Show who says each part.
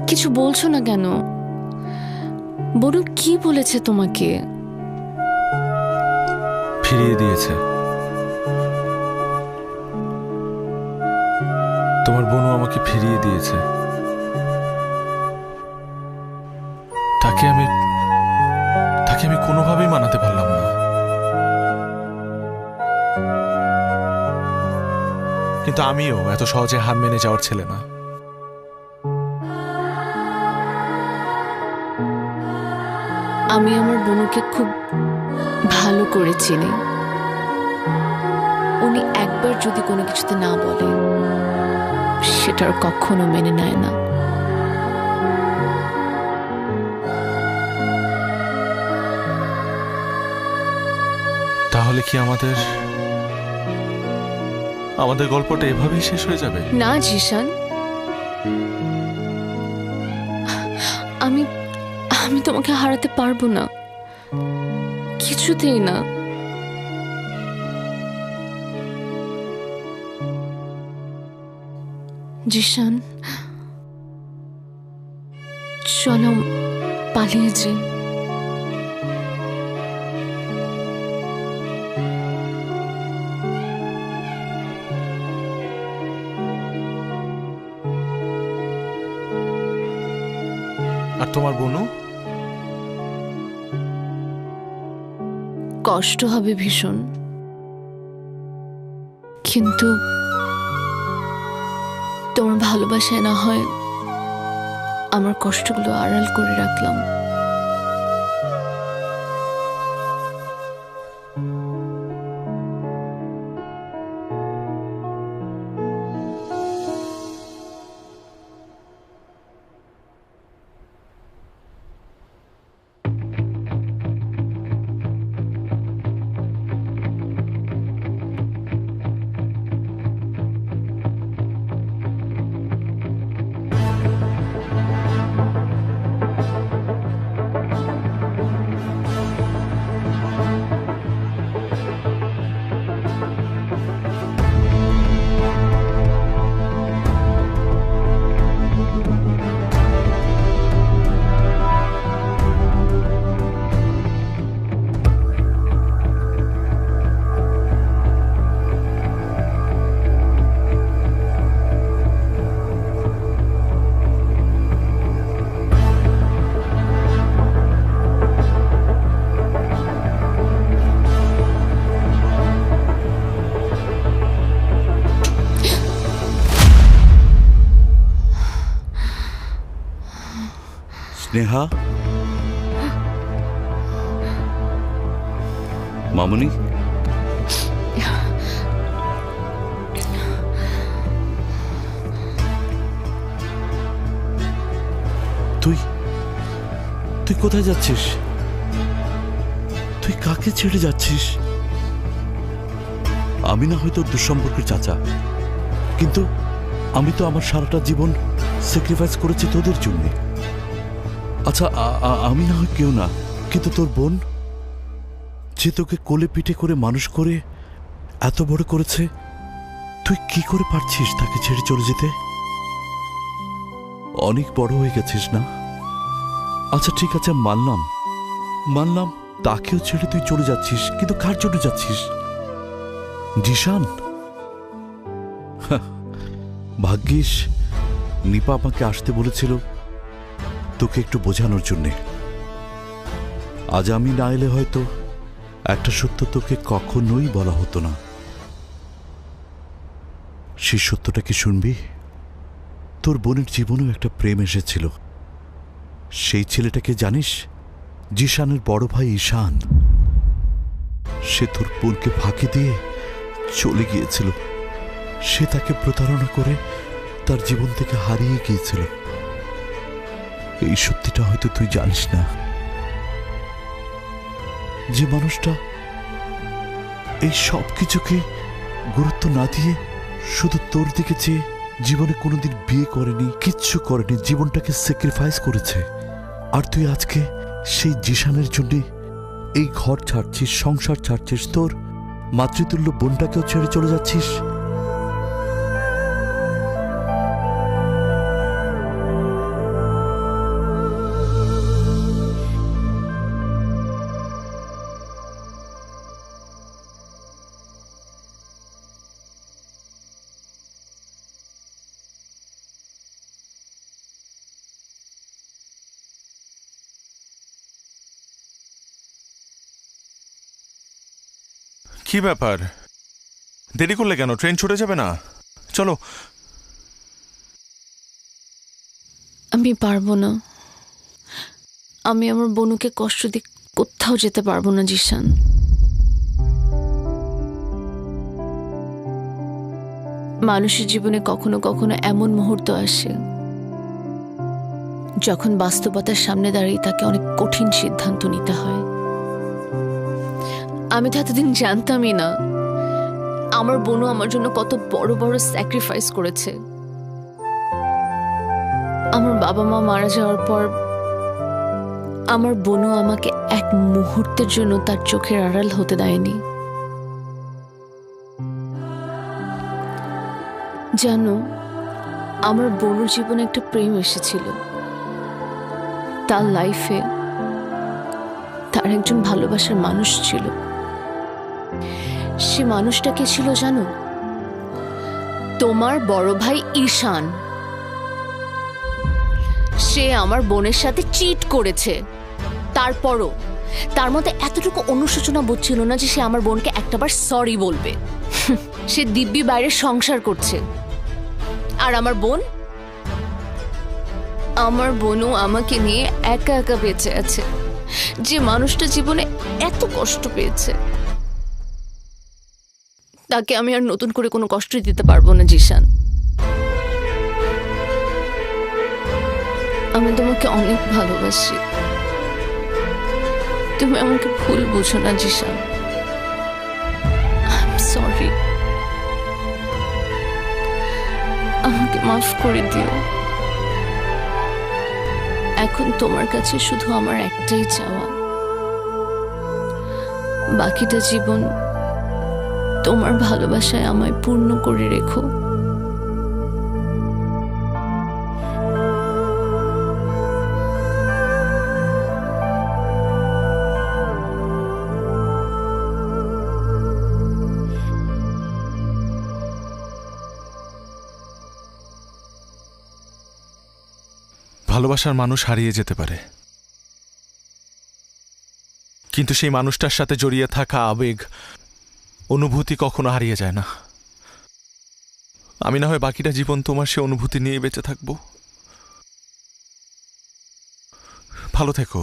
Speaker 1: কিছু বলছো না কেন? বনু কি বলেছে তোমাকে?
Speaker 2: ফিরিয়ে দিয়েছে। তোমার বোনও আমাকে ফিরিয়ে দিয়েছে। তাকে আমি কোনোভাবেই মানাতে পারলাম না। কিন্তু আমিও এত সহজে হার মেনে যাওয়ার ছেলে না।
Speaker 1: আমি আমার বোনকে খুব ভালো করে চিনি। উনি একবার যদি কোনো কিছুতে না বলে সেটার কখনো মেনে নেয় না।
Speaker 2: তাহলে কি আমাদের গল্পটা এভাবেই শেষ হয়ে যাবে?
Speaker 1: না জিশান, আমি তোমাকে হারাতে পারবো না, কিছুতেই না। জিশান, চলো পালিয়ে যাই।
Speaker 2: আর তোমার বোনু?
Speaker 1: কষ্ট হবে ভীষণ, কিন্তু তোমার ভালোবাসায় না হয় আমার কষ্টগুলো আড়াল করে রাখলাম।
Speaker 3: স্নেহা, মামুনি, তুই কোথায় যাচ্ছিস? তুই কাকে ছেড়ে যাচ্ছিস? আমি না হয়তো দুঃসম্পর্কের চাচা, কিন্তু আমি তো আমার সারাটা জীবন স্যাক্রিফাইস করেছি তোদের জন্য। আচ্ছা, আমি না হয় কেউ না, কিন্তু তোর বোন যে তোকে কোলে পিঠে করে মানুষ করে এত বড় করেছে, তুই কি করে পারছিস তাকে ছেড়ে চলে যেতে? অনেক বড় হয়ে গেছিস না? আচ্ছা ঠিক আছে, মানলাম তাকেও ছেড়ে তুই চলে যাচ্ছিস, কিন্তু কার জন্য যাচ্ছিস? জিশান, ভাগ্যিস নিপা আমাকে আসতে বলেছিল তোকে একটু বোঝানোর জন্যে। আজ আমি না এলে হয়তো একটা সত্য তোকে কখনোই বলা হতো না। সেই সত্যটা কি শুনবি? তোর বোনের জীবনেও একটা প্রেম এসেছিল। সেই ছেলেটাকে জানিস? জিশানের বড় ভাই ঈশান। সে তোর বোনকে ফাঁকি দিয়ে চলে গিয়েছিল। সে তাকে প্রতারণা করে তার জীবন থেকে হারিয়ে গিয়েছিল। এই সত্যিটা হয়তো তুই জানিস না। যে মানুষটা এই সব কিছুকে গুরুত্ব না দিয়ে শুধু তোর দিকে চেয়ে জীবনে কোনোদিন বিয়ে করেনি, কিচ্ছু করেনি, জীবনটাকে স্যাক্রিফাইস করেছে, আর তুই আজকে সেই জিশানের জন্য এই ঘর ছাড়ছিস, সংসার ছাড়ছিস, তোর মাতৃতুল্য বোনটাকেও ছেড়ে চলে যাচ্ছিস।
Speaker 2: কি ব্যাপার, দেরি করলে কেন? ট্রেন ছুটে যাবে না? চলো।
Speaker 1: আমি পারবো না। আমি আমার বনুকে কষ্ট দিয়ে কোথাও যেতে পারবো না জিশান। মানুষের জীবনে কখনো কখনো এমন মুহূর্ত আসে যখন বাস্তবতার সামনে দাঁড়িয়ে তাকে অনেক কঠিন সিদ্ধান্ত নিতে হয়। আমি তো এতদিন জানতামই না আমার বনু আমার জন্য কত বড় বড় স্যাক্রিফাইস করেছে। আমার বাবা মা মারা যাওয়ার পর আমার বনু আমাকে এক মুহূর্তের জন্য তার চোখের আড়াল হতে দেয়নি। জানো, আমার বনুর জীবনে একটা প্রেম এসেছিল। তার লাইফে তার একজন ভালোবাসার মানুষ ছিল। সে মানুষটা কে ছিল জানো? তোমার বড় ভাই ঈশান। সে আমার বোনের সাথে চিট করেছে। তারপরও তার মধ্যে এতটুকু অনুশোচনা বোধ ছিল না যে সে আমার বোনকে একটাবার সরি বলবে। সে দিব্যি বাইরে সংসার করছে। আর আমার বোনও আমাকে নিয়ে একা একা বেঁচে আছে। যে মানুষটা জীবনে এত কষ্ট পেয়েছে তাকে আমি আর নতুন করে কোনো কষ্ট দিতে পারবো না জিশান। আমি তোমাকে অনেক ভালোবাসি। তুমি আমাকে ভুল বুঝো না জিশান। I am sorry. আমাকে মাফ করে দিও। এখন তোমার কাছে শুধু আমার একটাই চাওয়া, বাকিটা জীবন তোমার ভালোবাসায় আমায় পূর্ণ করে রেখো।
Speaker 2: ভালোবাসার মানুষ হারিয়ে যেতে পারে, কিন্তু সেই মানুষটার সাথে জড়িয়ে থাকা আবেগ, অনুভূতি কখনো হারিয়ে যায় না। আমি না হয় বাকিটা জীবন তোমার সে অনুভূতি নিয়ে বেঁচে থাকবো। ভালো থেকো।